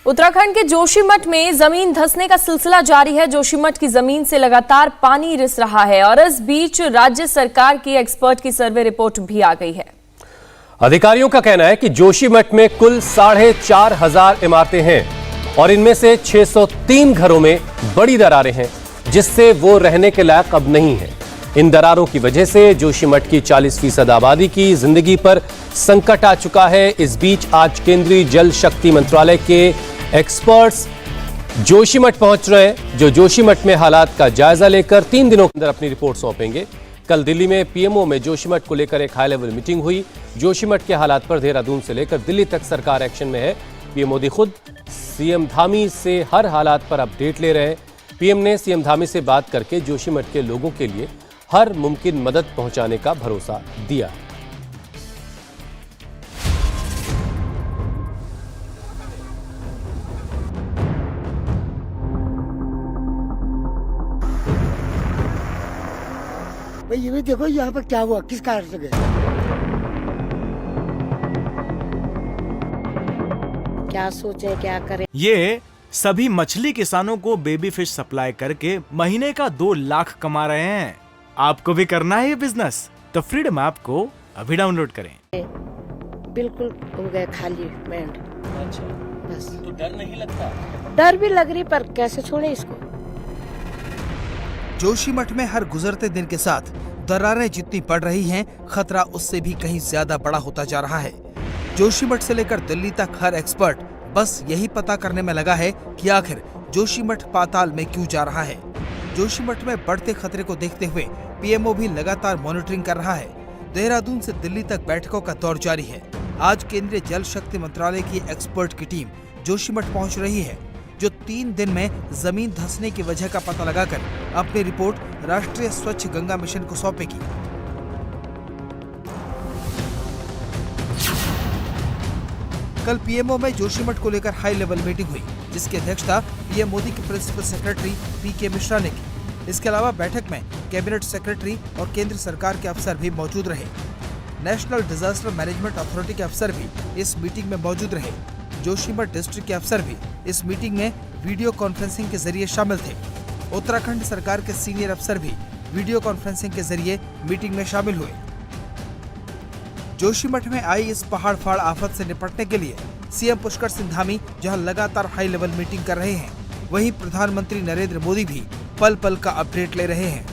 उत्तराखंड के जोशीमठ में जमीन धंसने का सिलसिला जारी है। जोशीमठ की जमीन से लगातार पानी रिस रहा है और इस बीच राज्य सरकार की एक्सपर्ट की सर्वे रिपोर्ट भी आ गई है। अधिकारियों का कहना है कि जोशीमठ में कुल 4,500 इमारतें हैं और इनमें से 603 घरों में बड़ी दरारें हैं, जिससे वो रहने के लायक अब नहीं है। इन दरारों की वजह से जोशीमठ की 40% आबादी की जिंदगी पर संकट आ चुका है। इस बीच आज केंद्रीय जल शक्ति मंत्रालय के एक्सपर्ट्स जोशीमठ पहुंच रहे हैं, जो जोशीमठ में हालात का जायजा लेकर 3 दिनों के अंदर अपनी रिपोर्ट सौंपेंगे। कल दिल्ली में पीएमओ में जोशीमठ को लेकर एक हाई लेवल मीटिंग हुई। जोशीमठ के हालात पर देहरादून से लेकर दिल्ली तक सरकार एक्शन में है। पीएम मोदी खुद सीएम धामी से हर हालात पर अपडेट ले रहे हैं। पीएम ने सीएम धामी से बात करके जोशीमठ के लोगों के लिए हर मुमकिन मदद पहुंचाने का भरोसा दिया। भाई ये भी देखो यहाँ पर क्या हुआ, किस कारण से गए। क्या सोचे क्या करें। ये सभी मछली किसानों को बेबी फिश सप्लाई करके महीने का 2 लाख कमा रहे हैं। आपको भी करना है ये बिजनेस? तो फ्रीडम ऐप को अभी डाउनलोड करें। बिल्कुल हो गए खाली माइंड। अच्छा, बस तो डर नहीं लगता? डर भी लग रही, पर कैसे छोड़े इसको। जोशीमठ में हर गुजरते दिन के साथ दरारें जितनी बढ़ रही हैं, खतरा उससे भी कहीं ज्यादा बड़ा होता जा रहा है। जोशीमठ से लेकर दिल्ली तक हर एक्सपर्ट बस यही पता करने में लगा है कि आखिर जोशीमठ पाताल में क्यों जा रहा है। जोशीमठ में बढ़ते खतरे को देखते हुए पीएमओ भी लगातार मॉनिटरिंग कर रहा है। देहरादून से दिल्ली तक बैठकों का दौर जारी है। आज केंद्रीय जल शक्ति मंत्रालय की एक्सपर्ट की टीम जोशीमठ पहुंच रही है, जो 3 दिन में जमीन धंसने की वजह का पता लगाकर अपनी रिपोर्ट राष्ट्रीय स्वच्छ गंगा मिशन को सौंपेगी। कल पीएमओ में जोशीमठ को लेकर हाई लेवल मीटिंग हुई, जिसकी अध्यक्षता पीएम मोदी के प्रिंसिपल सेक्रेटरी पीके मिश्रा ने की। इसके अलावा बैठक में कैबिनेट सेक्रेटरी और केंद्र सरकार के अफसर भी मौजूद रहे। नेशनल डिजास्टर मैनेजमेंट अथॉरिटी के अफसर भी इस मीटिंग में मौजूद रहे। जोशीमठ डिस्ट्रिक्ट के अफसर भी इस मीटिंग में वीडियो कॉन्फ्रेंसिंग के जरिए शामिल थे। उत्तराखंड सरकार के सीनियर अफसर भी वीडियो कॉन्फ्रेंसिंग के जरिए मीटिंग में शामिल हुए। जोशीमठ में आई इस पहाड़ फाड़ आफत से निपटने के लिए सीएम पुष्कर सिंह धामी जहां लगातार हाई लेवल मीटिंग कर रहे हैं, वहीं प्रधानमंत्री नरेंद्र मोदी भी पल पल का अपडेट ले रहे हैं।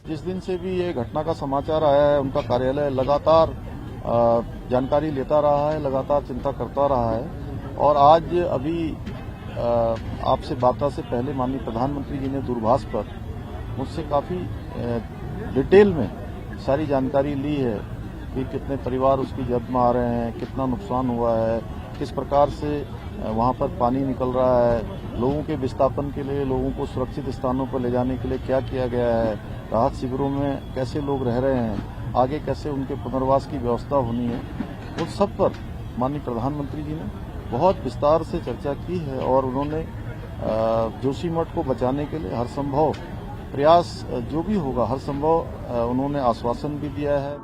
जिस दिन से भी ये घटना का समाचार आया है, उनका कार्यालय लगातार जानकारी लेता रहा है, लगातार चिंता करता रहा है। और आज अभी आपसे वार्ता से पहले माननीय प्रधानमंत्री जी ने दूरभाष पर मुझसे काफी डिटेल में सारी जानकारी ली है कि कितने परिवार उसकी जद में आ रहे हैं, कितना नुकसान हुआ है, किस प्रकार से वहां पर पानी निकल रहा है, लोगों के विस्थापन के लिए, लोगों को सुरक्षित स्थानों पर ले जाने के लिए क्या किया गया है, राहत शिविरों में कैसे लोग रह रहे हैं, आगे कैसे उनके पुनर्वास की व्यवस्था होनी है। उन सब पर माननीय प्रधानमंत्री जी ने बहुत विस्तार से चर्चा की है और उन्होंने जोशीमठ को बचाने के लिए हर संभव प्रयास जो भी होगा, हर संभव उन्होंने आश्वासन भी दिया है।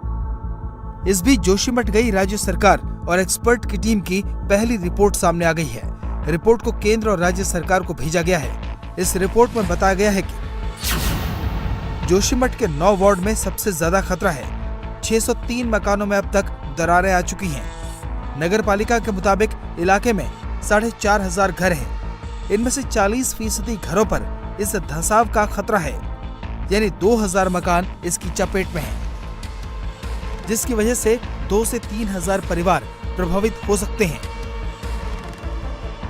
इस बीच जोशीमठ गई राज्य सरकार और एक्सपर्ट की टीम की पहली रिपोर्ट सामने आ गई है। रिपोर्ट को केंद्र और राज्य सरकार को भेजा गया है। इस रिपोर्ट में बताया गया है कि जोशीमठ के 9 वार्ड में सबसे ज्यादा खतरा है। 603 मकानों में अब तक दरारें आ चुकी हैं। नगर पालिका के मुताबिक इलाके में 4,500 घर हैं। इनमें से 40% घरों पर इस धंसाव का खतरा है, यानी 2,000 मकान इसकी चपेट में हैं, जिसकी वजह से 2 से 3,000 परिवार प्रभावित हो सकते हैं।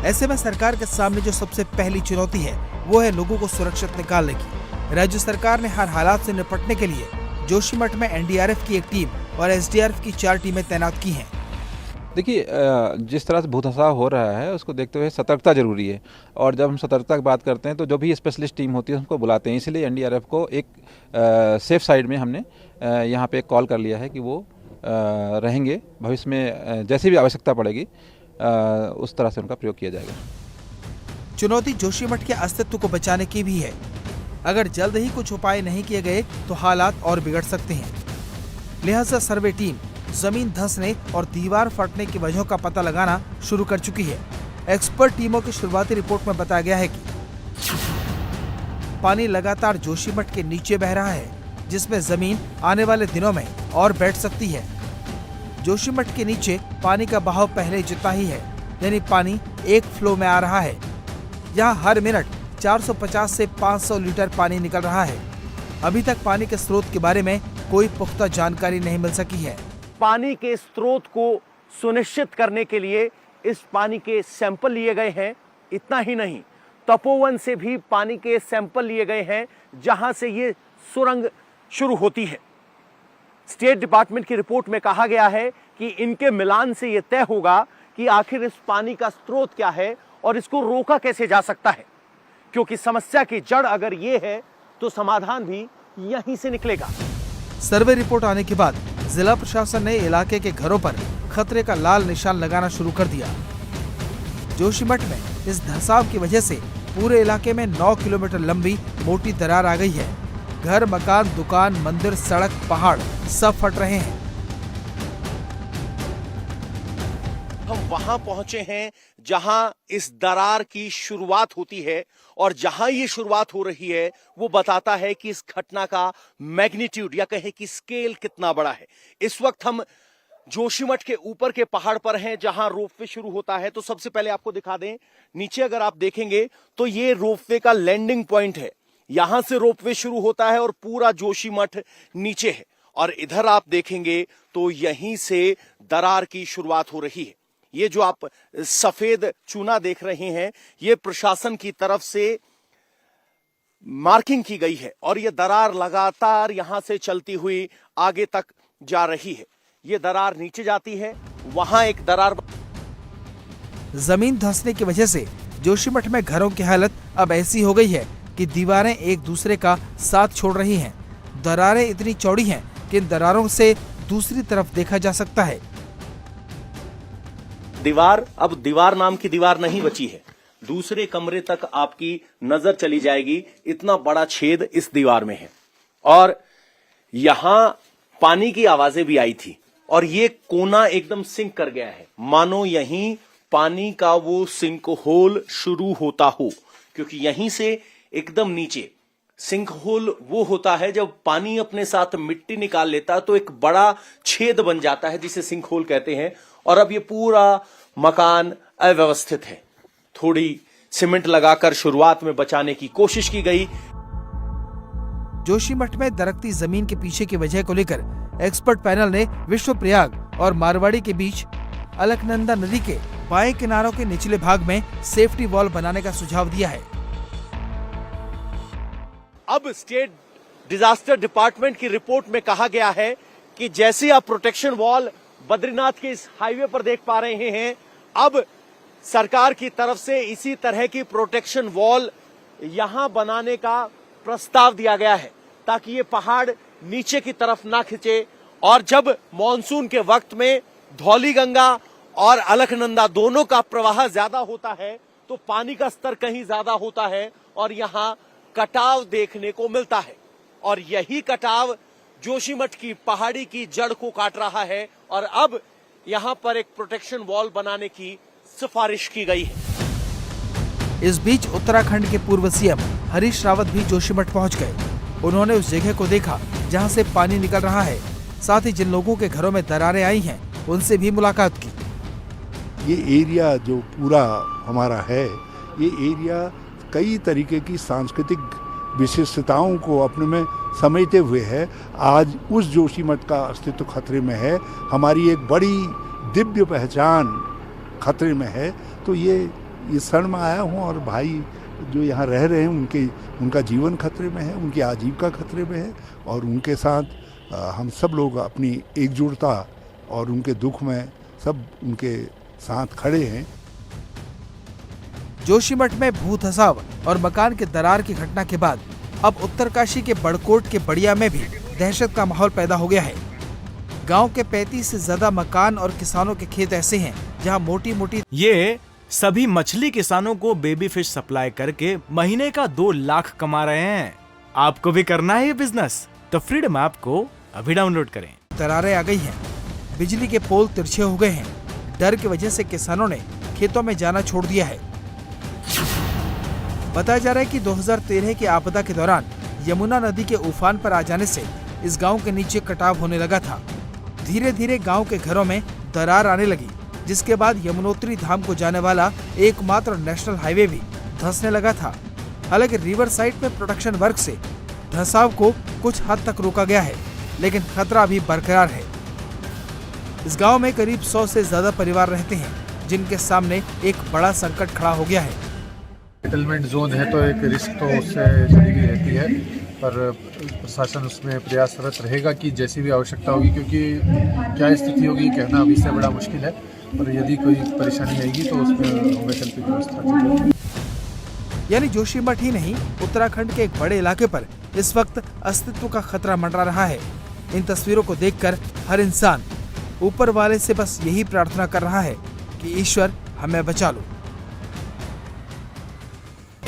ऐसे में सरकार के सामने जो सबसे पहली चुनौती है, वो है लोगों को सुरक्षित निकालने की। राज्य सरकार ने हर हालात से निपटने के लिए जोशीमठ में एनडीआरएफ की एक टीम और एसडीआरएफ की 4 टीमें तैनात की हैं। देखिए, जिस तरह से भूधंसाव हो रहा है उसको देखते हुए सतर्कता जरूरी है, और जब हम सतर्कता की बात करते हैं तो जो भी स्पेशलिस्ट टीम होती है उनको बुलाते हैं। इसलिए एनडीआरएफ को एक सेफ साइड में हमने यहाँ पे कॉल कर लिया है कि वो रहेंगे। भविष्य में जैसी भी आवश्यकता पड़ेगी उस तरह से उनका प्रयोग किया जाएगा। चुनौती जोशीमठ के अस्तित्व को बचाने की भी है। अगर जल्द ही कुछ उपाय नहीं किए गए तो हालात और बिगड़ सकते हैं। लिहाजा सर्वे टीम जमीन धंसने और दीवार फटने की वजहों का पता लगाना शुरू कर चुकी है। एक्सपर्ट टीमों की शुरुआती रिपोर्ट में बताया गया है कि पानी लगातार जोशीमठ के नीचे बह रहा है, जिसमें जमीन आने वाले दिनों में और बैठ सकती है। जोशीमठ के नीचे पानी का बहाव पहले जितना ही है, यानी पानी एक फ्लो में आ रहा है। यहाँ हर मिनट 450 से 500 लीटर पानी निकल रहा है। अभी तक पानी के स्रोत के बारे में कोई पुख्ता जानकारी नहीं मिल सकी है। पानी के स्रोत को सुनिश्चित करने के लिए इस पानी के सैंपल लिए गए हैं। इतना ही नहीं, तपोवन से भी पानी के सैंपल लिए गए हैं, जहां से ये सुरंग शुरू होती है। स्टेट डिपार्टमेंट की रिपोर्ट में कहा गया है कि इनके मिलान से यह तय होगा कि आखिर इस पानी का स्रोत क्या है और इसको रोका कैसे जा सकता है, क्योंकि समस्या की जड़ अगर ये है तो समाधान भी यहीं से निकलेगा। सर्वे रिपोर्ट आने के बाद जिला प्रशासन ने इलाके के घरों पर खतरे का लाल निशान लगाना शुरू कर दिया। जोशीमठ में इस धंसाव की वजह से पूरे इलाके में 9 किलोमीटर लंबी मोटी दरार आ गई है। घर, मकान, दुकान, मंदिर, सड़क, पहाड़ सब फट रहे हैं। हम वहां पहुंचे हैं जहां इस दरार की शुरुआत होती है, और जहां ये शुरुआत हो रही है वो बताता है कि इस घटना का मैग्नीट्यूड या कहें कि स्केल कितना बड़ा है। इस वक्त हम जोशीमठ के ऊपर के पहाड़ पर हैं जहां रोपवे शुरू होता है। तो सबसे पहले आपको दिखा दें, नीचे अगर आप देखेंगे तो ये रोपवे का लैंडिंग पॉइंट है। यहां से रोपवे शुरू होता है और पूरा जोशीमठ नीचे है, और इधर आप देखेंगे तो यहीं से दरार की शुरुआत हो रही है। ये जो आप सफेद चूना देख रहे हैं, ये प्रशासन की तरफ से मार्किंग की गई है, और ये दरार लगातार यहां से चलती हुई आगे तक जा रही है। ये दरार नीचे जाती है, वहां एक दरार। जमीन धंसने की वजह से जोशीमठ में घरों की हालत अब ऐसी हो गई है कि दीवारें एक दूसरे का साथ छोड़ रही हैं। दरारें इतनी चौड़ी हैं कि इन दरारों से दूसरी तरफ देखा जा सकता है। दीवार अब दीवार नाम की दीवार नहीं बची है। दूसरे कमरे तक आपकी नजर चली जाएगी, इतना बड़ा छेद इस दीवार में है। और यहां पानी की आवाजें भी आई थी, और ये कोना एकदम सिंक कर गया है, मानो यहीं पानी का वो सिंक होल शुरू होता हो, क्योंकि यहीं से एकदम नीचे सिंक होल वो होता है जब पानी अपने साथ मिट्टी निकाल लेता तो एक बड़ा छेद बन जाता है, जिसे सिंक होल कहते हैं। और अब ये पूरा मकान अव्यवस्थित है। थोड़ी सीमेंट लगाकर शुरुआत में बचाने की कोशिश की गई। जोशीमठ में दरकती जमीन के पीछे की वजह को लेकर एक्सपर्ट पैनल ने विश्वप्रयाग और मारवाड़ी के बीच अलकनंदा नदी के बाएं किनारों के निचले भाग में सेफ्टी वॉल बनाने का सुझाव दिया है। अब स्टेट डिजास्टर डिपार्टमेंट की रिपोर्ट में कहा गया है कि जैसे आप प्रोटेक्शन वॉल बद्रीनाथ के इस हाईवे पर देख पा रहे हैं, अब सरकार की तरफ से इसी तरह की प्रोटेक्शन वॉल यहां बनाने का प्रस्ताव दिया गया है, ताकि ये पहाड़ नीचे की ना खिंचे। और जब मॉनसून के वक्त में धौली गंगा और अलकनंदा दोनों का प्रवाह ज्यादा होता है तो पानी का स्तर कहीं ज्यादा होता है और यहां कटाव देखने को मिलता है। और यही कटाव जोशीमठ की पहाड़ी की जड़ को काट रहा है, और अब यहां पर एक प्रोटेक्शन वॉल बनाने की सिफारिश की गई है। इस बीच उत्तराखंड के पूर्व सीएम हरीश रावत भी जोशीमठ पहुंच गए। उन्होंने उस जगह को देखा जहां से पानी निकल रहा है, साथ ही जिन लोगों के घरों में दरारें आई हैं, उनसे भी मुलाकात की। ये एरिया जो पूरा हमारा है, ये एरिया कई तरीके की सांस्कृतिक विशिष्टताओं को अपने में समेटे हुए है। आज उस जोशीमठ का अस्तित्व खतरे में है, हमारी एक बड़ी दिव्य पहचान खतरे में है। तो ये शरण में आया हूँ, और भाई जो यहाँ रह रहे हैं उनका जीवन खतरे में है, उनकी आजीविका खतरे में है, और उनके साथ हम सब लोग अपनी एकजुटता और उनके दुख में सब उनके साथ खड़े हैं। जोशीमठ में भू धसाव और मकान के दरार की घटना के बाद अब उत्तरकाशी के बड़कोट के बड़िया में भी दहशत का माहौल पैदा हो गया है। गांव के 35 से ज्यादा मकान और किसानों के खेत ऐसे हैं जहां मोटी मोटी ये सभी मछली किसानों को बेबी फिश सप्लाई करके महीने का 2 लाख कमा रहे हैं। आपको भी करना है ये बिजनेस? तो फ्रीडम ऐप को अभी डाउनलोड करें। दरारें आ गई हैं। बिजली के पोल तिरछे हो गए हैं। डर की वजह से किसानों ने खेतों में जाना छोड़ दिया है। बताया जा रहा है कि 2013 की आपदा के दौरान यमुना नदी के उफान पर आ जाने से इस गांव के नीचे कटाव होने लगा था। धीरे धीरे गांव के घरों में दरार आने लगी, जिसके बाद यमुनोत्री धाम को जाने वाला एकमात्र नेशनल हाईवे भी धंसने लगा था। हालांकि रिवर साइड में प्रोटेक्शन वर्क से धंसाव को कुछ हद तक रोका गया है, लेकिन खतरा अभी बरकरार है। इस गांव में करीब 100 से ज्यादा परिवार रहते हैं, जिनके सामने एक बड़ा संकट खड़ा हो गया है। सेटलमेंट जोन है तो एक रिस्क तो उससे जुड़ी हुई रहती है, पर प्रशासन उसमें प्रयासरत रहेगा कि जैसी भी आवश्यकता होगी, क्योंकि क्या स्थिति होगी कहना अभी से बड़ा मुश्किल है, पर यदि कोई परेशानी आएगी तो उसमें वैकल्पिक व्यवस्था की। यानी जोशीमठ ही नहीं, उत्तराखंड के एक बड़े इलाके पर इस वक्त अस्तित्व का खतरा मंडरा रहा है। इन तस्वीरों को देखकर हर इंसान ऊपर वाले से बस यही प्रार्थना कर रहा है कि ईश्वर हमें बचा लो।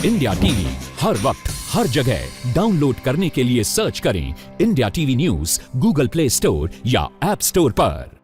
इंडिया टीवी हर वक्त हर जगह डाउनलोड करने के लिए सर्च करें India TV news Google play store या ऐप स्टोर पर।